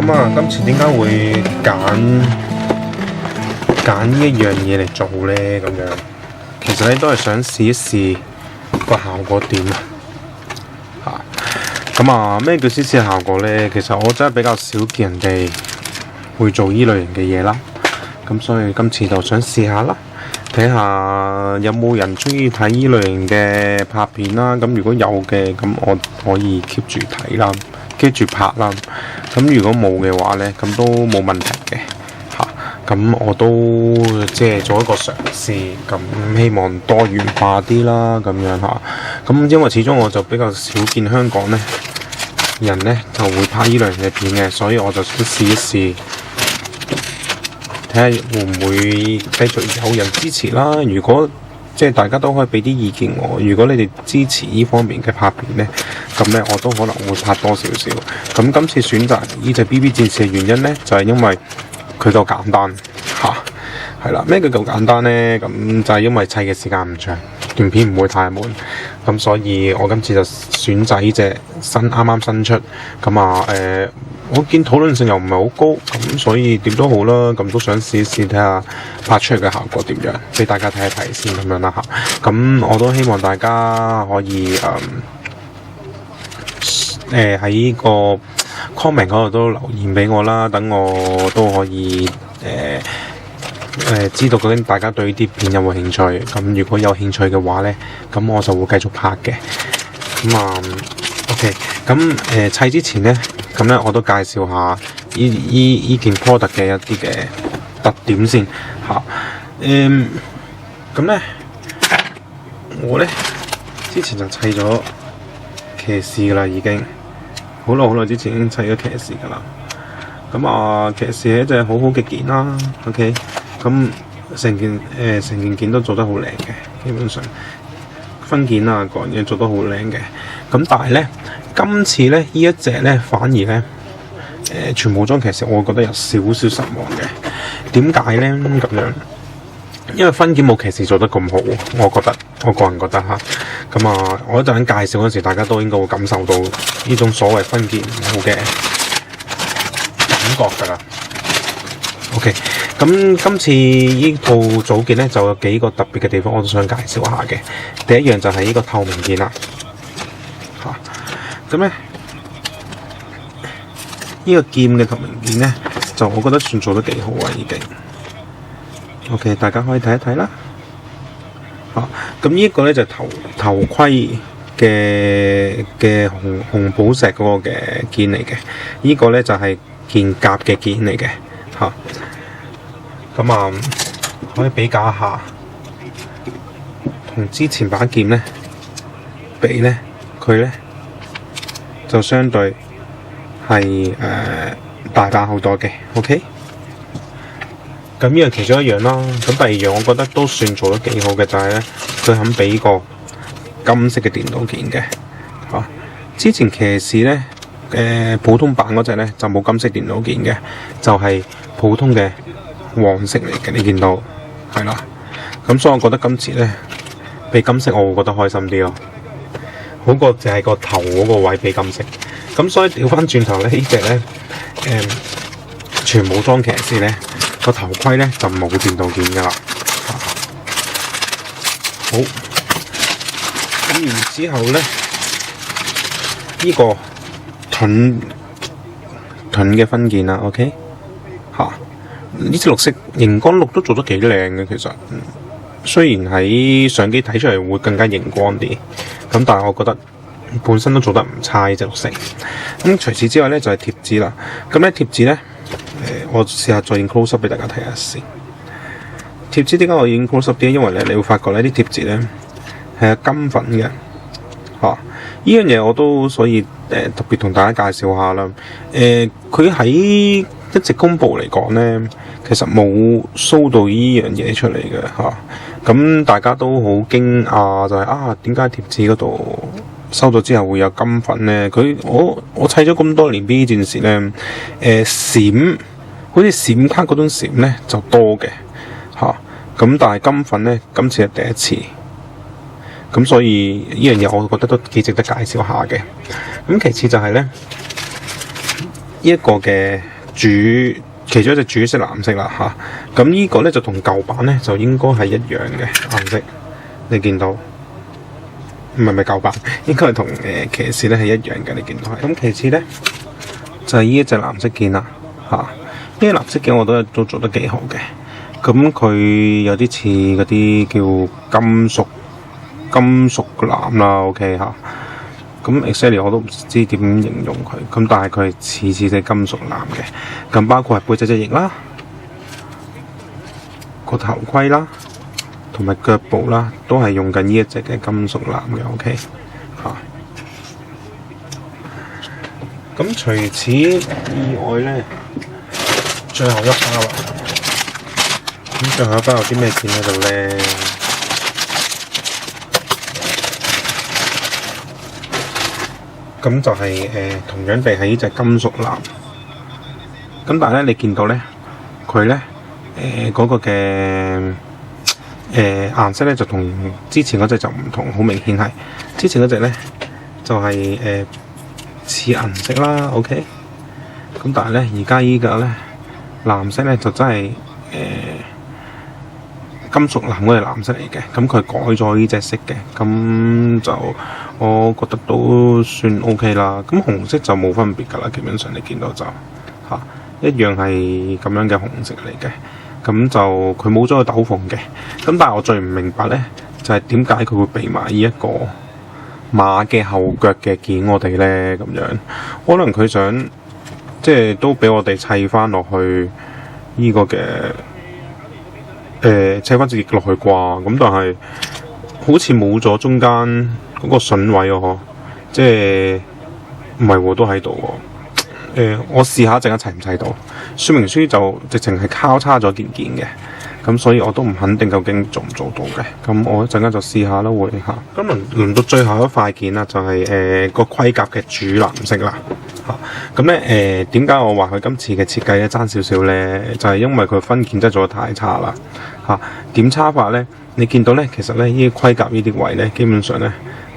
咁啊，今次點解會揀呢一樣嘢嚟做呢？咁樣其實咧都係想試一試個效果點啊！咁啊，咩叫試試效果呢？其實我真係比較少見人哋會做呢類型嘅嘢啦。咁所以今次就想試下啦，睇下有冇人中意睇呢類型嘅拍片啦。咁如果有嘅，咁我可以 keep 住睇啦，keep 住拍啦。咁如果冇嘅話呢，咁都冇問題嘅嚇。咁我都即係做一個嘗試，咁希望多元化啲啦，咁樣嚇。咁因為始終我就比較少見香港呢人呢就會拍呢類型嘅片嘅，所以我就想試一試。睇下會唔會繼續有人支持啦？如果即係大家都可以俾啲意見我，如果你哋支持呢方面嘅拍片呢，咁呢我都可能會拍多少少。咁今次選擇呢隻 BB 戰士嘅原因呢，就係因為佢夠簡單嚇，係啦。咩叫夠簡單呢？咁就係因為砌嘅時間唔長，段片唔會太悶。咁所以我今次就選擇呢隻啱啱新出。咁啊我見討論性又唔係好高，咁所以點都好啦，咁都想試一試睇下拍出嚟嘅效果點樣，俾大家睇一睇先咁樣啦嚇。咁我都希望大家可以喺呢個 comment 嗰度都留言俾我啦，等我都可以知道究竟大家對呢啲片有冇興趣。咁如果有興趣嘅話呢，咁我就會繼續拍嘅。咁OK，咁砌之前呢，咁咧我都介紹下依件 product 嘅一啲嘅特點先嚇。咁咧我咧之前就砌咗騎士噶啦，已經好耐之前已經砌咗騎士噶啦。咁騎士係一隻好好嘅件啦。OK，咁成件都做得好靚嘅，基本上分件啊各樣嘢做得好靚嘅。咁但係咧今次咧呢一隻咧反而咧全武裝騎士我覺得有少少失望嘅。點解咧咁樣？因為分件冇騎士做得咁好，我個人覺得嚇。咁我一陣介紹嗰時，大家都應該會感受到呢種所謂分件唔好嘅感覺㗎啦。OK，咁今次呢套組件咧就有幾個特別嘅地方，我都想介紹下嘅。第一樣就係呢個透明件啦。咁咧呢個劍嘅透明件咧，就我覺得算做得幾好啊，已經。OK， 大家可以睇一睇啦。咁呢一個咧就係頭盔嘅紅寶石嗰個嘅件嚟嘅。呢個咧就係件甲嘅件嚟嘅。咁可以比較一下，同之前把劍咧比咧，佢咧就相對係大把好多嘅。OK， 咁呢樣其中一樣啦。咁第二樣我覺得都算做得幾好嘅，就係咧佢肯俾個金色嘅電腦件嘅。之前騎士咧普通版嗰隻咧就冇金色電腦件嘅，就係普通嘅黃色嚟嘅。你見到係啦。咁所以我覺得今次咧俾金色我會覺得開心啲咯。好過就係個頭嗰個位俾金色。咁所以調翻轉頭咧，呢隻咧全武裝騎士咧個頭盔咧就冇電腦件噶啦。好，咁然之後咧呢個盾嘅分件啦。OK， 呢隻綠色熒光綠都做得幾靚嘅，其實雖然喺相機睇出嚟會更加熒光啲，咁但係我覺得本身都做得唔差呢隻綠色。咁除此之外咧就係貼紙啦。咁咧貼紙咧我試下再影 close up 俾大家睇下先。貼紙點解我影 close up 啲？因為咧你會發覺咧啲貼紙咧係有金粉嘅。呢樣嘢我都所以特別同大家介紹下啦。佢喺一直公佈嚟講咧，其實冇 show 到呢樣嘢出嚟嘅。咁大家都好驚訝，就係點解貼紙嗰度收咗之後會有金粉咧？我砌咗咁多年 BB 戰士咧，閃好似閃卡嗰種閃咧就多嘅。咁但係金粉咧今次係第一次。咁所以呢樣嘢我覺得都幾值得介紹下嘅。咁其次就係咧呢一個嘅其中一隻主色藍色啦嚇。咁呢個咧就同舊版咧就應該係一樣嘅顏色，你見到？唔係舊版，應該係同騎士咧係一樣嘅，你見到係。咁其次咧就係呢一隻藍色件啦嚇。呢隻藍色件我覺得都做得幾好嘅。咁佢有啲似嗰啲叫金屬藍啦 ，OK 嚇。咁 exactly 我都唔知點形容佢，咁但係佢係似隻金屬藍嘅。咁包括係背脊隻翼啦、個頭盔啦，同埋腳部啦，都係用緊呢一隻嘅金屬藍嘅 ，OK 嚇。咁除此以外咧，最後一包啦。咁最後一包有啲咩件喺度咧？咁就係同樣地係呢隻金屬藍。咁但係咧，你見到咧，佢咧嗰個嘅顏色咧就同之前嗰隻就唔同，好明顯係之前嗰隻咧就係似銀色啦 ，OK。咁但係咧，而家依個咧藍色咧就真係金屬藍嗰隻藍色嚟嘅，咁佢改咗呢隻色嘅，咁就我覺得都算 OK 啦。咁紅色就冇分別㗎啦，基本上你見到就一樣係咁樣嘅紅色嚟嘅，咁就佢冇咗個斗篷嘅。咁但係我最唔明白咧，就係點解佢會俾埋呢一個馬嘅後腳嘅件我哋咧咁樣？可能佢想即係都俾我哋砌翻落去呢個嘅。砌翻隻翼落去啩，咁但係好似冇咗中間嗰個筍位喎，即係唔係喎，都喺度喎。我試下一陣間砌唔砌到？說明書就直情係交叉咗件嘅，咁所以我都唔肯定究竟做唔做到嘅。咁我一陣間就試下啦，會嚇。咁輪到最後一塊件啦，就係個盔甲嘅主藍色啦。咁咧點解我話佢今次嘅設計咧爭少少咧？就係因為佢分件真係做得太差啦嚇。點差法咧？你見到咧，其實咧呢啲盔甲呢啲位咧，基本上咧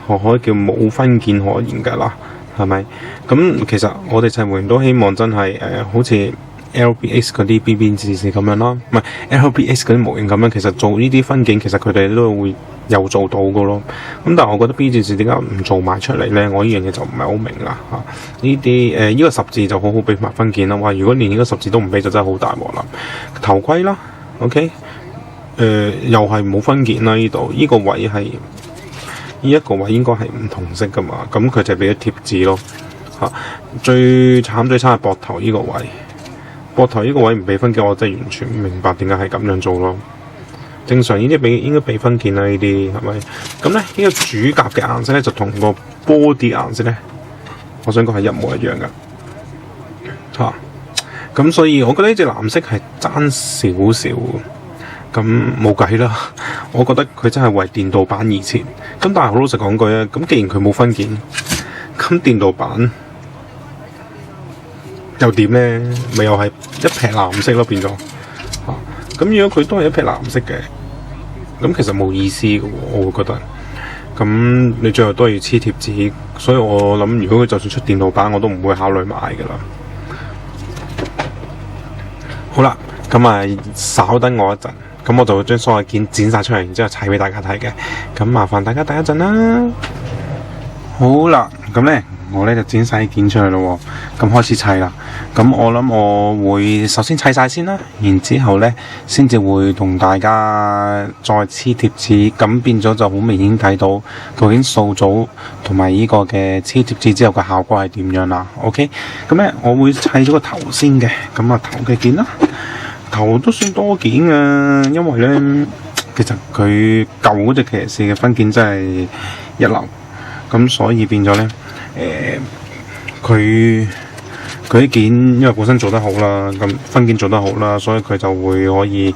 可以叫冇分件可言㗎啦，係咪？咁其實我哋砌模型都希望真係好似 LBX 嗰啲 B 戰士咁樣啦，唔係 LBX 嗰啲模型咁樣，其實做呢啲分件其實佢哋都會有做到嘅咯。咁但係我覺得 B 戰士點解唔做埋出嚟咧？我呢樣嘢就唔係好明啦嚇。呢啲呢個十字就好好俾埋分件啦。哇！如果連呢個十字都唔俾，就真係好大鑊啦。頭盔啦 ，OK，又係冇分件啦。呢度呢個位係呢一個位應該係唔同色噶嘛。咁佢就俾咗貼紙咯嚇。最慘係膊頭呢個位。膊頭呢個位唔俾分件，我真係完全唔明白點解係咁樣做咯。正常呢啲應該俾分件啦，呢啲係咪？咁咧呢個主甲嘅顏色咧就同個 body 顏色咧，我想講係一模一樣噶嚇。咁所以我覺得呢隻藍色係爭少少，咁冇計啦。我覺得佢真係為電鍍版而設。咁但係好老實講句啊，咁既然佢冇分件，咁電鍍版又點咧？咪又係一撇藍色咯，變咗嚇。咁如果佢都係一撇藍色嘅，咁其實冇意思嘅喎，我會覺得。咁你最後都係要黐貼紙，所以我諗如果佢就算出電鍍版，我都唔會考慮買嘅啦。好啦，咁啊稍等我一陣，咁我就會將所有件剪晒出嚟，然之後砌俾大家睇嘅。咁麻煩大家等一陣啦。好啦，咁咧。我咧就剪晒件出去咯，咁開始砌啦。咁我諗我會首先砌晒先啦，然之後咧先至會同大家再黐貼紙，咁變咗就好明顯睇到究竟塑組同埋呢個嘅黐貼紙之後嘅效果係點樣啦。OK，咁咧我會砌咗個頭先嘅，咁啊頭嘅件啦，頭都算多件嘅，因為咧其實佢舊嗰隻騎士嘅分件真係一流，咁所以變咗咧。佢啲件因為本身做得好啦，咁分件做得好啦，所以佢就會可以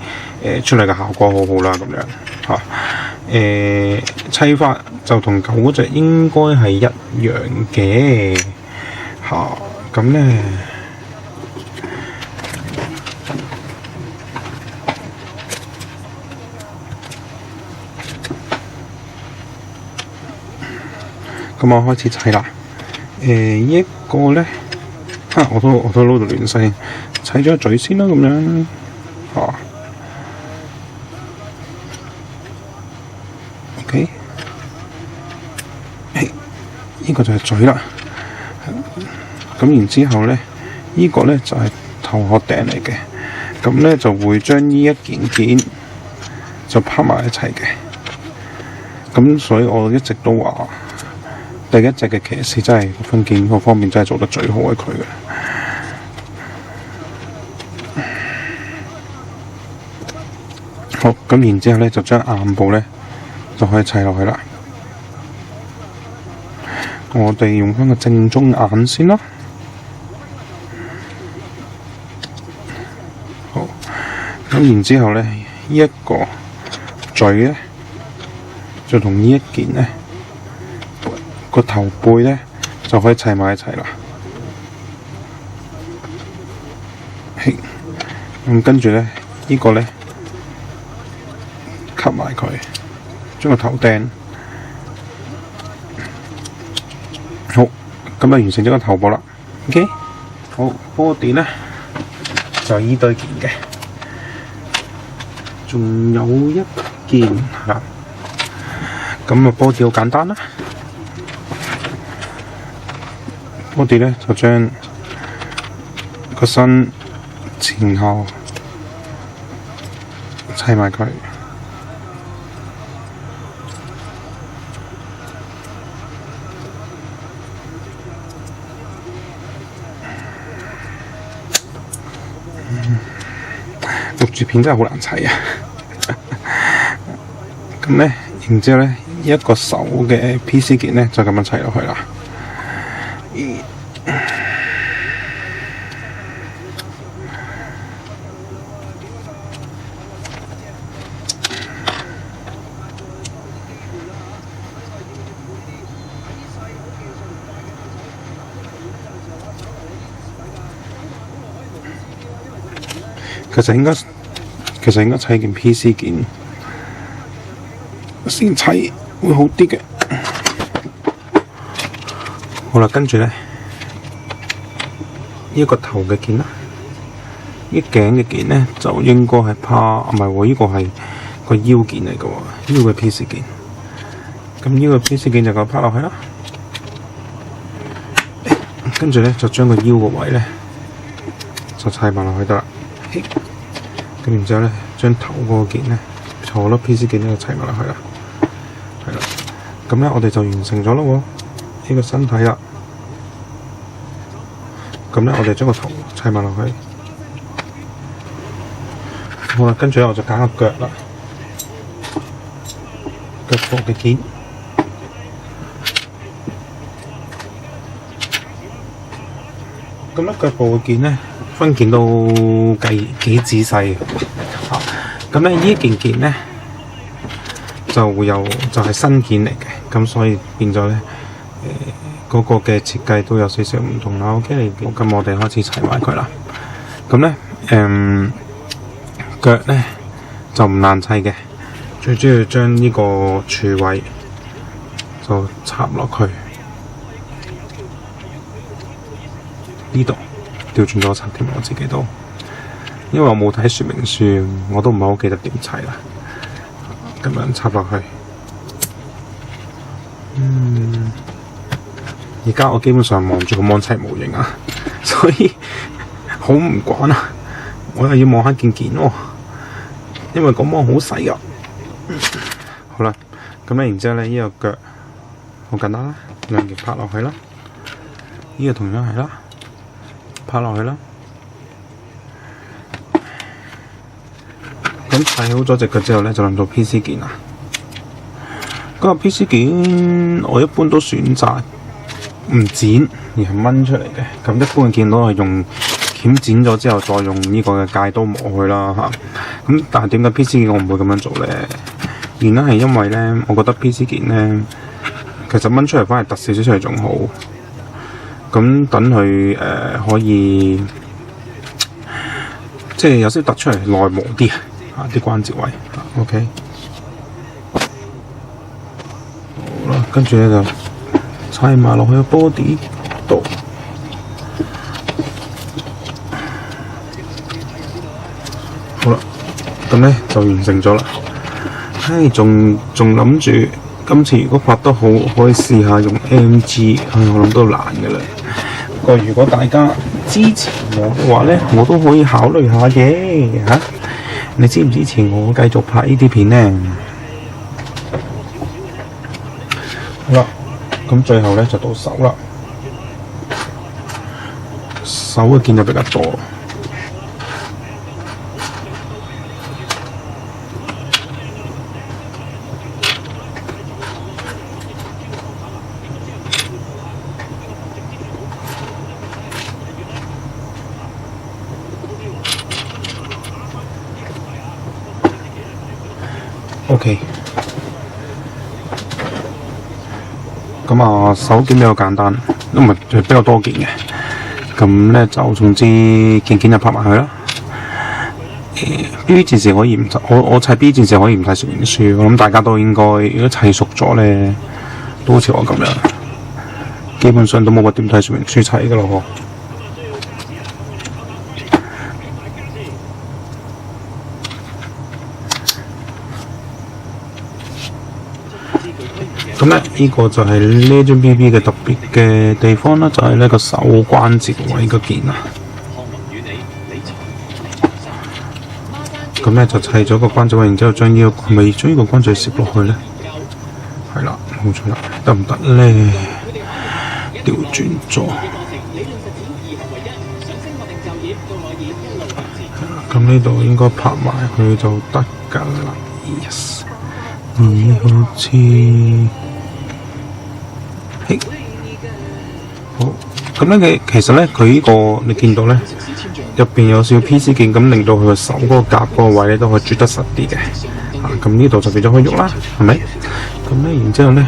出嚟嘅效果好好啦，咁樣嚇。砌法就同舊嗰隻應該係一樣嘅嚇。咁咧咁我開始砌啦。一個咧我都撈到亂晒，砌咗嘴先啦咁樣。OK， 呢個就係嘴啦。咁然之後呢，呢個呢就係頭殼頂嚟嘅。咁呢就會將呢一件就拍埋一齊嘅。咁所以我一直都話，第一隻嘅騎士真係分件嗰方面真係做得最好係佢嘅。好，咁然之後呢，就將眼部呢就可以砌落去啦。我哋用翻個正中眼先啦。好，咁然之後呢，呢一個嘴呢，就同呢一件呢個頭背呢，就可以砌埋一齊啦。咁跟住呢，呢個呢，吸埋佢，將個頭頂。好，咁就完成咗個頭部啦。OK， 好，body 呢就依堆件嘅，仲有一件啦。咁啊，body 好簡單啦。body 呢就將個身前後砌埋佢。錄住片真係好難砌啊！咁呢，然之後呢，一個手嘅 PC 件呢，就咁樣砌落去啦。其實應該砌件 PC 件先砌會好啲嘅。好啦，跟住呢，呢個頭嘅件啦，呢頸嘅件呢，就應該係唔係喎？呢個係個腰件嚟嘅喎，腰嘅 PC 件。咁呢個 PC 件就咁拍落去啦。跟住呢，就將個腰個位呢，就砌埋落去得啦。咁然之後呢，將頭嗰個件呢，坐粒 PC 件呢就砌埋落去啦，係啦。咁呢，我哋就完成咗咯喎，呢個身體啦。咁呢，我哋將個頭砌埋落去。好啦，跟住呢，我就揀個腳啦，腳部嘅件。咁呢，腳部嘅件呢，分件都幾仔細嘅。咁呢呢件呢，就係新件嚟嘅，咁所以變咗呢，嗰個嘅設計都有少少唔同啦。OK， 咁我哋開始砌埋佢啦。咁呢，腳呢就唔難砌嘅，最主要將呢個柱位就插落去呢度。調轉咗插添，我自己都，因為我冇睇說明書，我都唔係好記得點砌啦。咁樣插落去，而家我基本上望住個芒砌模型啊，所以好唔慣啊！我又要望下件喎，因為個芒好細啊。好啦，咁咧然之後咧，呢個腳好簡單啦，兩件拍落去啦，呢個同樣係啦。拍落去啦，咁砌好咗隻腳之後呢，就輪到 PC 件啦。嗰個 PC 件我一般都選擇唔剪而係掹出嚟嘅。咁一般嘅件都係用鉗剪咗之後，再用呢個嘅戒刀磨去啦嚇。咁但係點解 PC 件我唔會咁樣做呢？原因係因為呢，我覺得 PC 件呢，其實掹出嚟反而突少少出嚟仲好。咁等佢可以即係有少少突出嚟內磨啲啊啲關節位。OK， 好啦，跟住咧就砌埋落去個 body 度。咁咧就完成咗啦。唉，仲諗住今次如果拍得好，可以試下用 MG， 我諗都難嘅啦。不過如果大家支持我嘅話咧，我都可以考慮下嘅嚇。你支唔支持我繼續拍呢啲片呢？好啦，咁最後咧就到手啦，手嘅件就比較多。OK， 咁啊手件比較簡單，都唔係比較多件嘅。咁咧就總之件就拍埋佢啦。BB 戰士可以唔我砌 BB 戰士可以唔睇說明書，我諗大家都應該如果砌熟咗咧，都好似我咁樣，基本上都冇乜點睇說明書砌㗎咯。咁咧，呢個就係呢張 BB 嘅特別嘅地方啦，就係呢個手關節位嗰件啊。咁咧就砌咗個關節位，然之後將呢個尾將呢個關節攝落去咧，係啦，冇錯啦，得唔得咧？調轉咗。咁呢度應該拍埋佢就得㗎啦。Yes， 你好似好咁咧，其實咧佢呢個你見到咧入邊有少少 PC 鍵，咁令到佢個手嗰個夾嗰個位咧都可以啜得實啲嘅。咁呢度就變咗可以喐啦，係咪？咁咧然之後咧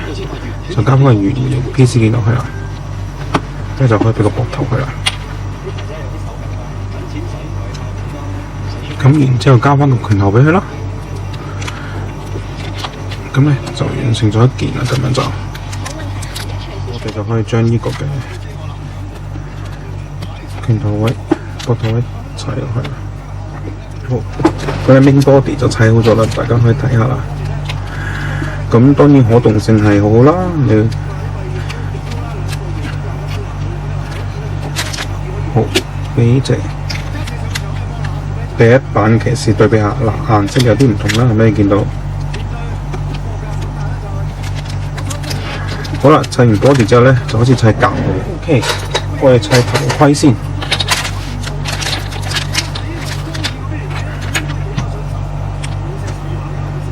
就加翻個圓形 PC 鍵落去啦，跟住就可以俾個膊頭佢啦。咁然之後加翻個拳頭俾佢啦。咁咧就完成咗一件啦，咁樣就我哋就可以將呢個嘅拳頭位、膊頭位砌落去。好，佢嘅 main body 就砌好咗啦，大家可以睇下啦。咁當然可動性係好好啦，你好呢隻第一版騎士對比下嗱，顏色有啲唔同啦，係咪你見到？好啦，砌完 body 之後咧，就開始砌甲。OK， 我哋砌頭盔先。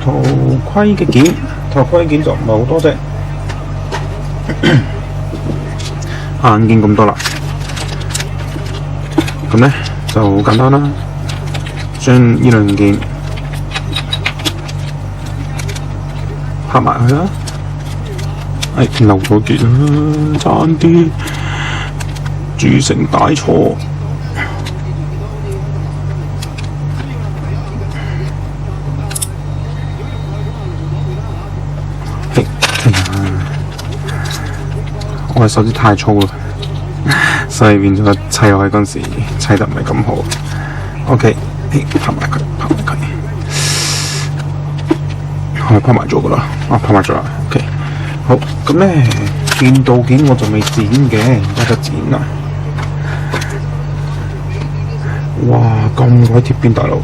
頭盔嘅件就唔係好多啫，眼見咁多啦。咁咧就好簡單啦，將呢兩件拍埋去啦。漏咗件啦，差啲鑄成大錯。我嘅手指太粗啦，所以變咗砌落去嗰陣時砌得唔係咁好。OK， 拍埋佢，係拍埋咗噶啦，拍埋咗啦。OK。好，咁咧見到件我就未剪嘅，而家就剪啦。哇，咁鬼貼邊大佬，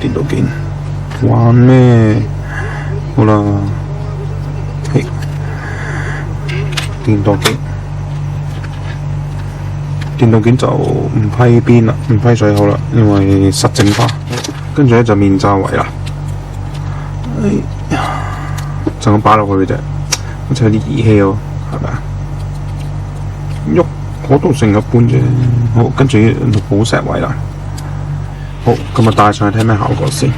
見到件玩咩？好啦，嘿，電鍍件就唔批邊啦，唔批水口啦，因為實淨化。跟住咧就面罩位啦，就咁擺落去嘅啫。好似有啲儀器喎，係咪啊？喐可動性一般啫。好，跟住寶石位啦。好，咁啊戴上去睇咩效果先。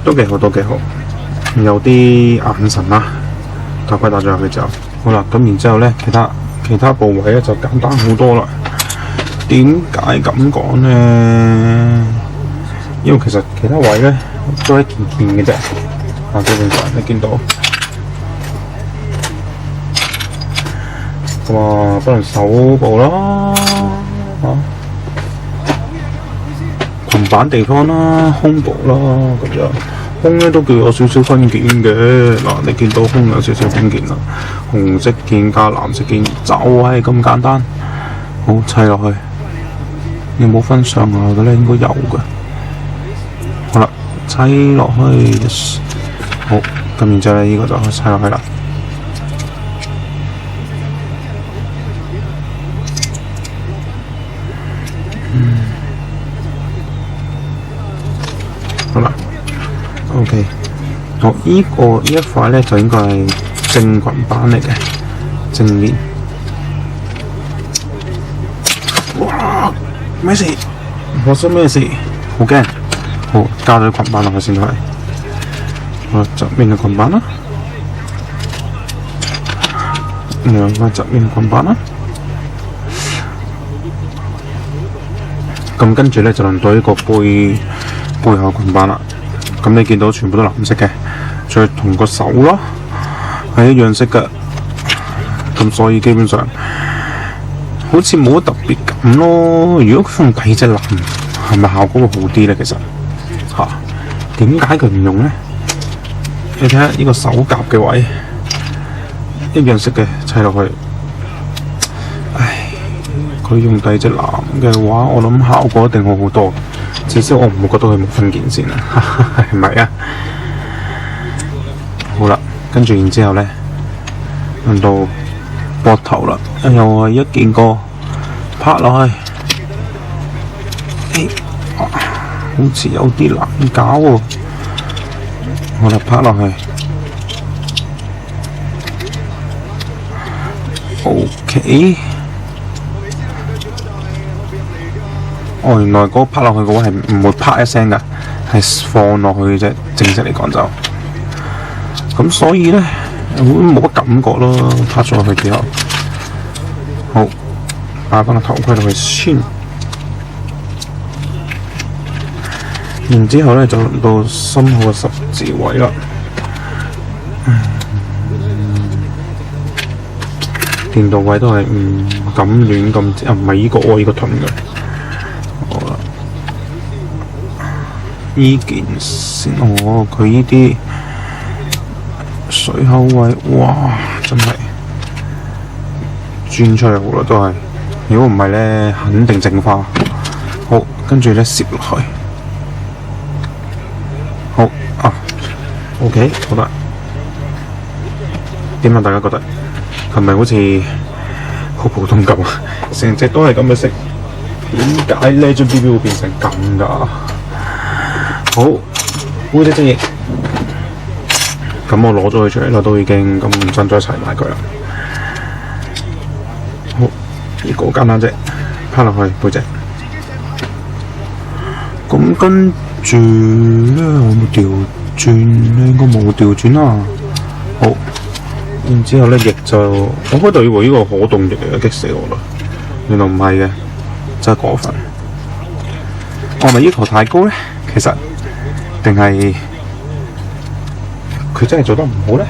都幾好，有啲眼神啦。頭盔戴咗入去之後，好啦，咁然之後咧，其他部位咧就簡單好多啦。點解咁講咧？因為其實其他位咧都係一件件嘅啫，基本上你見到，咁啊，不能手部啦，裙板地方啦，胸部啦咁樣，胸咧都叫有少少分件嘅。嗱，你見到胸有少少分件啦，紅色件加藍色件就係咁簡單。好，砌落去，有冇分上下嘅咧？應該有嘅。好啦，砌落去， yes。好，咁然之後咧，呢個就可以砌落去啦。好啦 ，OK， 好，呢一塊咧就應該係正裙板嚟嘅，正面。哇！咩事？發生咩事？好驚！好，加咗裙板落去先係。好啦，側面嘅裙板啦，兩塊側面裙板啦。咁跟住咧就輪到呢個背後裙板啦。咁你見到全部都藍色嘅，再同個手咯係一樣色嘅。咁所以基本上好似冇乜特別感咯。如果佢用第二隻藍，係咪效果會好啲咧？其實嚇，點解佢唔用咧？你睇下呢個手夾嘅位一樣色嘅砌落去。唉，佢用第二隻藍嘅話，我諗效果一定好好多。至少我唔會覺得佢冇分件先啊，係咪啊？好啦，跟住然之後咧，輪到膊頭啦，又係一件個拍落去，好似有啲難搞喎。好啦，拍落去 ，OK。哦，原來嗰個拍落去嘅話係唔會啪一聲㗎，係放落去嘅啫。正式嚟講就，咁所以咧冇乜感覺咯。拍咗落去之後，好，擺翻個頭盔落去先。然之後咧就輪到心口嘅十字位啦。電動位都係唔敢亂咁，唔係呢個呢個盾嘅。好啦，呢件先，佢呢啲水口位，哇，真係轉出嚟好啦，都係。如果唔係咧，肯定淨化。好，跟住咧攝落去。好啊 ，OK， 好啦。點啊？大家覺得係咪好似好普通咁啊？成隻都係咁嘅色，點解呢張 BB 會變成咁㗎？好，背脊精液，咁我攞咗佢出嚟啦，都已經咁唔想再齊埋佢啦。好，呢個好簡單啫，拋落去背脊。咁跟住咧，我冇調轉，應該冇調轉啦。好，然之後咧，翼就我開頭以為呢個可動翼嚟嘅，激死我啦！原來唔係嘅，真係過分。我係咪要求太高咧？其實定係佢真係做得唔好咧？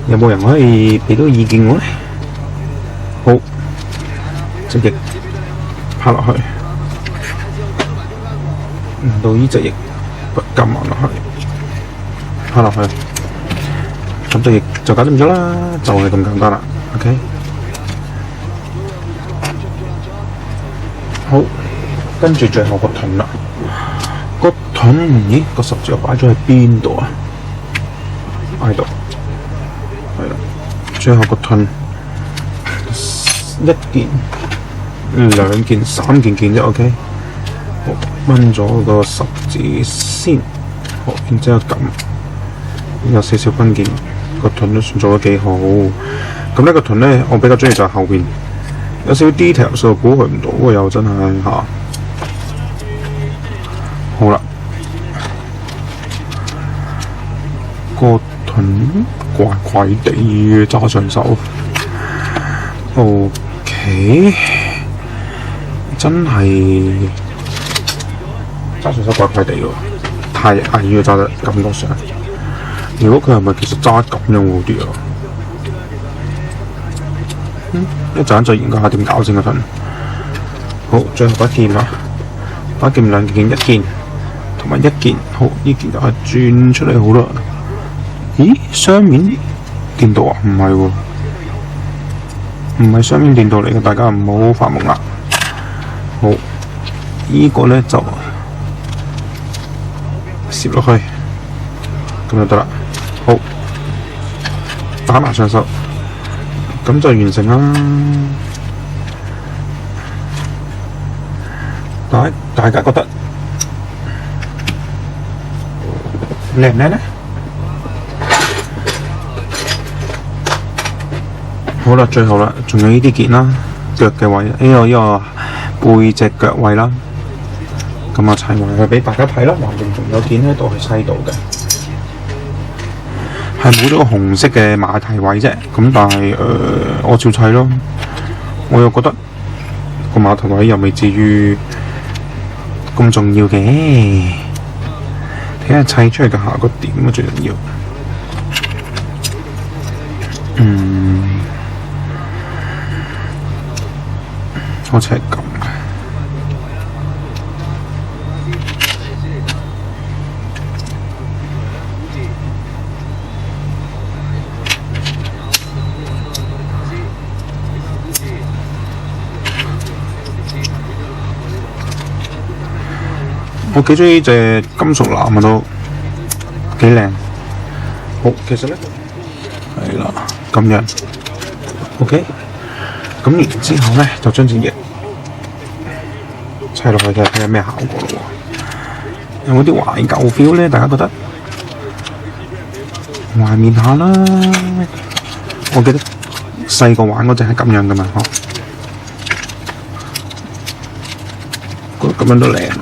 有冇人可以俾到意見我咧？好，隻翼拍落去。到呢隻翼撳埋落去，拍落去，咁隻翼就搞掂咗啦，就係咁簡單啦。OK， 好，跟住最後個盾啦。個盾，咦？個十字又擺咗喺邊度啊？喺度，係啦。最後個盾，一件、兩件、三件件啫。OK。好，掹咗個十字先，好，然之後撳，有少少分件，個盾都算做得幾好。咁呢個盾咧，我比較中意就係後邊有少少 detail， 所以估佢唔到喎，又真係嚇。好啦，個盾怪怪地嘅揸上手 ，OK， 真係。揸上手怪怪地喎，太矮咗揸得感覺上。如果佢係咪其實揸咁樣好啲啊？一陣再研究下點搞先嗰陣。好，最後一件啦，把件兩件一件，同埋一件，好，呢件就係轉出嚟好啦。咦，雙面電鍍啊？唔係喎，唔係雙面電鍍嚟嘅，大家唔好發夢啦。好，呢個呢就攝落去，咁就得啦。好，打埋上手，咁就完成啦。大家覺得靚唔靚呢？好啦，最後啦，仲有呢啲件啦，腳嘅位，呢個背脊腳位啦，咁啊砌埋佢俾大家睇啦。橫掂仲有件喺度係砌到嘅，係冇咗個紅色嘅馬蹄位啫。咁但係我照砌咯。我又覺得個馬蹄位又未至於咁重要嘅，睇下砌出嚟嘅效果點啊，最重要。好似係咁嘅。我幾中意隻金屬藍啊，都幾靚。好，其實呢係啦，咁樣 OK。咁然之後呢，就將隻翼砌落去睇下咩效果咯喎。有冇啲懷舊 feel 呢？大家覺得懷念下啦。我記得細個玩嗰隻係咁樣噶嘛，覺得咁樣都靚喎。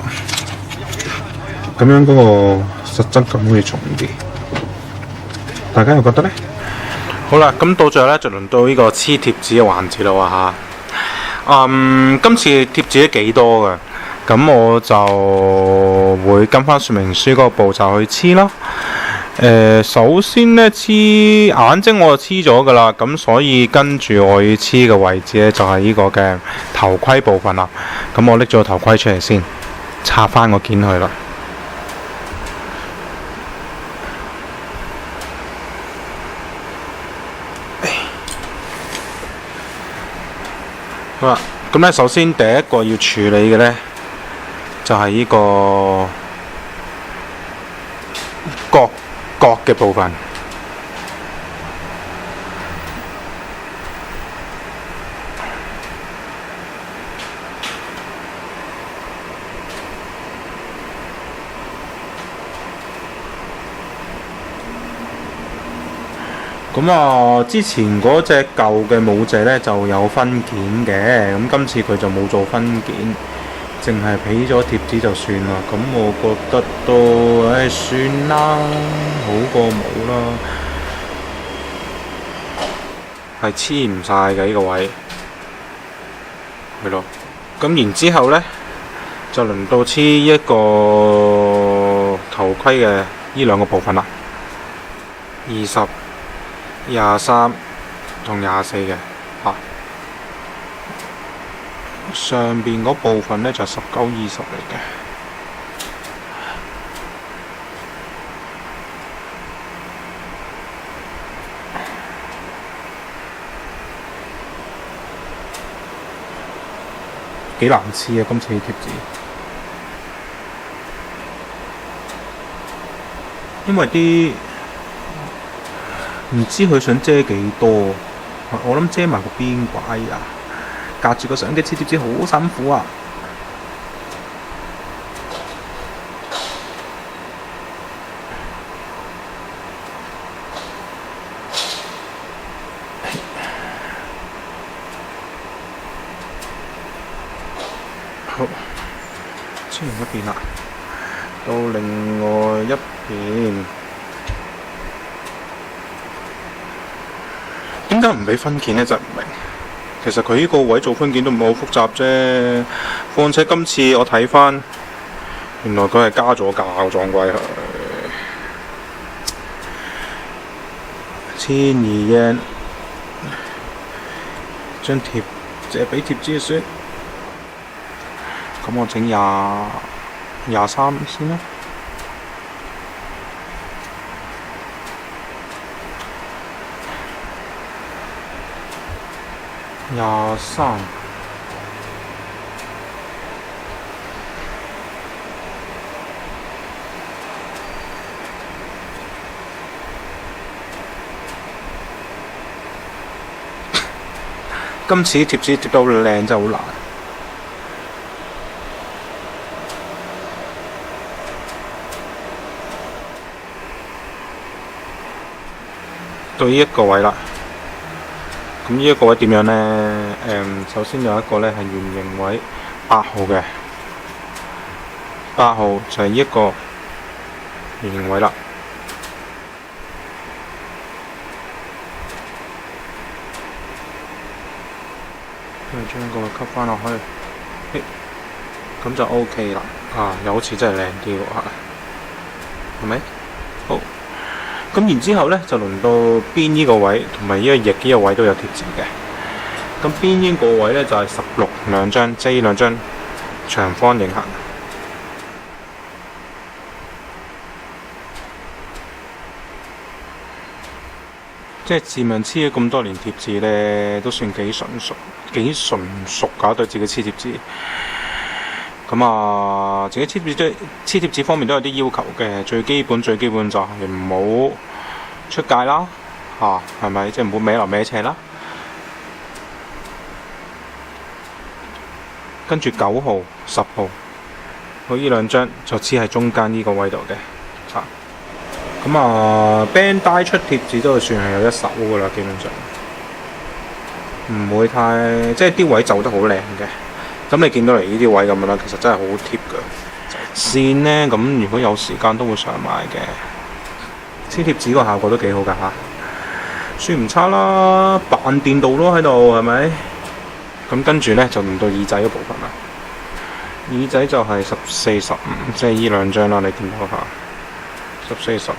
咁樣嗰個實質感會重啲，大家又覺得呢？好啦，咁到最後呢，就輪到呢個黐貼紙嘅環節啦喎。今次貼紙都幾多㗎，咁我就會跟翻說明書嗰個步驟去黐啦。首先呢，黐眼睛我就黐咗㗎啦，咁所以跟住我要黐嘅位置呢，就係呢個嘅頭盔部分啦。咁我拎咗個頭盔出嚟先，插翻個件去啦。好啦，咁咧首先第一個要處理嘅呢，就係呢個角嘅部分。咁啊，之前嗰隻舊嘅武者呢就有分件嘅，咁今次佢就冇做分件，淨係俾咗貼紙就算啦。咁我覺得都算啦，好過冇啦。係黐唔晒嘅呢個位，係咯。咁然之後呢，就輪到黐一個頭盔嘅呢兩個部分啦，20、23同24嘅嚇，上邊嗰部分呢就19、20嚟嘅，幾難黐啊！今次啲貼紙，因為啲唔知佢想遮幾多，我諗遮埋個邊擺啊！隔住個相機黐貼紙好辛苦啊！好，黐完一邊啦，到另外一邊。點解唔俾分件呢？真係唔明。其實佢呢個位做分件都唔係好複雜啫。況且今次我睇翻，原來佢係加咗價，我撞鬼佢。1200 yen， 張貼借俾貼紙算。咁我整23先啦。23。今次貼紙貼到靚真係好難。到呢一個位啦，咁呢一個位點樣呢？首先有一個呢係圓形位8號嘅，8號就係呢一個圓形位啦。跟住將個吸翻落去，咁就 OK 啦。又好似真係靚啲喎，係咪？好。咁然之後呢，就輪到邊呢個位同埋呢個翼呢個位都有貼紙嘅。咁邊呢個位呢，就係16兩張，即係呢兩張長方形行。即係自問黐咗咁多年貼紙呢，都算幾純熟㗎，對自己黐貼紙。咁自己黐貼紙方面都有啲要求嘅，最基本就係唔好出界啦，係咪？即係唔好歪來歪斜啦。跟住9號、10號，好呢兩張就黐喺中間呢個位度嘅。band die 出貼紙都算係有一手㗎啦，基本上唔會太即係啲位就得好靚嘅。咁你見到嚟呢啲位咁樣啦，其實真係好貼㗎。線呢，咁如果有時間都會想買嘅。黐貼紙個效果都幾好㗎嚇，算唔差啦，扮電鍍咯喺度，係咪？咁跟住呢，就輪到耳仔嗰部分啦。耳仔就係14、15，即係呢兩張啦，你見到下14、15。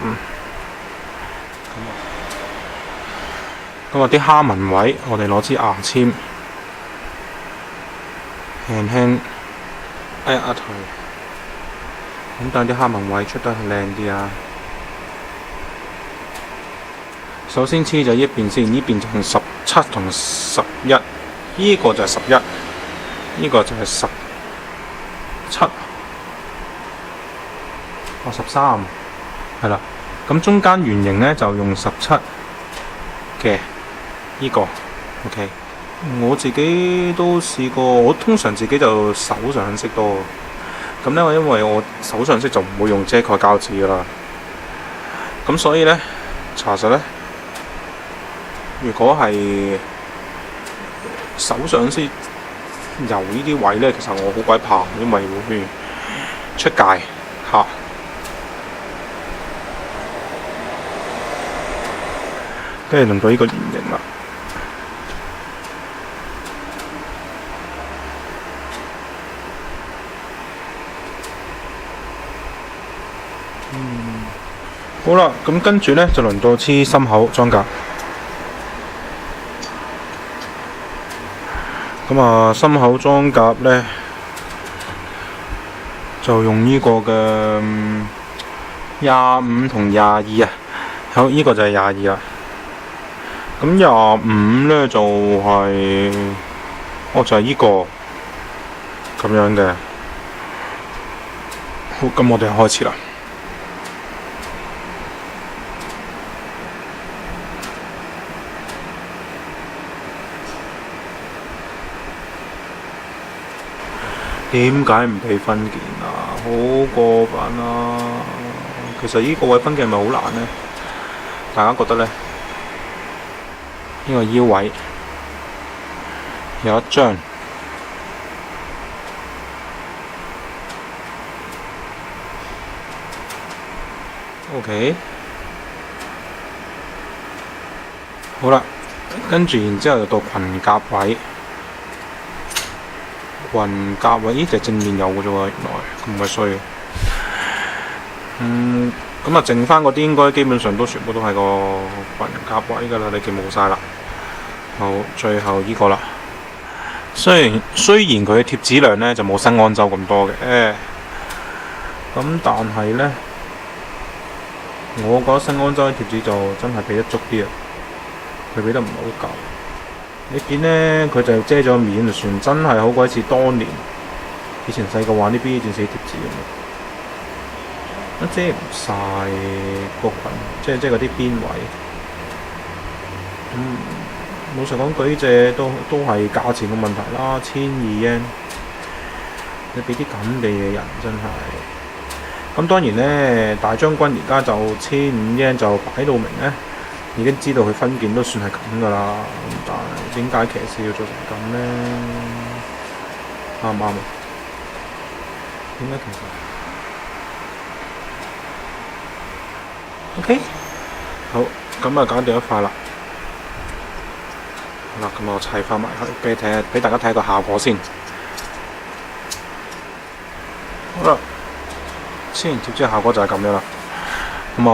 咁啲蝦紋位，我哋攞支牙籤。輕壓佢，咁等啲蝦紋位出得靚啲啊！首先黐就呢邊先，呢邊就係17同11，呢個就係11，呢個就係17，13，係啦。咁中間圓形呢，就用17嘅呢個 ，OK。我自己都試過，我通常自己就手上色多。咁呢，因為我手上色就唔會用遮蓋膠紙噶啦。咁所以呢，查實呢，如果係手上色油呢啲位呢，其實我好鬼怕，因為會出界嚇。跟住輪到呢個圓形啦。好啦，咁跟住呢，就輪到黐心口裝甲。心口裝甲呢，就用呢個嘅25同22啊。好，呢個就係22啦。咁25呢，就係就係呢個咁樣嘅。好，咁我哋開始啦。點解唔俾分件啊？好過分啊！其實呢個位分件係咪好難呢？大家覺得呢？呢個腰位有一張，OK，好啦，跟住然之後就到裙甲位。裙甲位，呢隻正面有嘅啫喎，原來咁鬼衰。剩翻嗰啲應該基本上都全部都係個裙甲位㗎啦，你見冇晒啦。好，最後呢個啦，雖然佢嘅貼紙量呢就冇新安州咁多嘅，咁但係呢，我覺得新安州嘅貼紙就真係俾得足啲啊，佢俾得唔係好夠。你見呢，佢就遮咗面就算，真係好鬼似當年以前細個玩啲 BA 戰士貼紙咁，遮唔晒部分，即係嗰啲邊位。老實講，佢呢隻都係價錢嘅問題啦，1200，你俾啲咁嘅嘢人真係。咁當然呢，大將軍而家就1500就擺到明呢，已經知道佢分件都算係咁噶啦。但係點解騎士要做成咁呢？啱唔啱啊？點解其實？OK， 好，咁啊搞掂一塊啦。好啦，咁我砌翻埋去俾你睇下，俾大家睇個效果先。好啦，先貼紙嘅效果就係咁樣啦。咁啊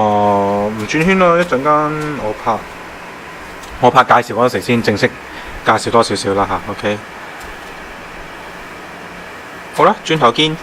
唔轉圈啦，一陣間我拍介紹嗰陣時先正式介紹多少少啦嚇。OK， 好啦，轉頭見。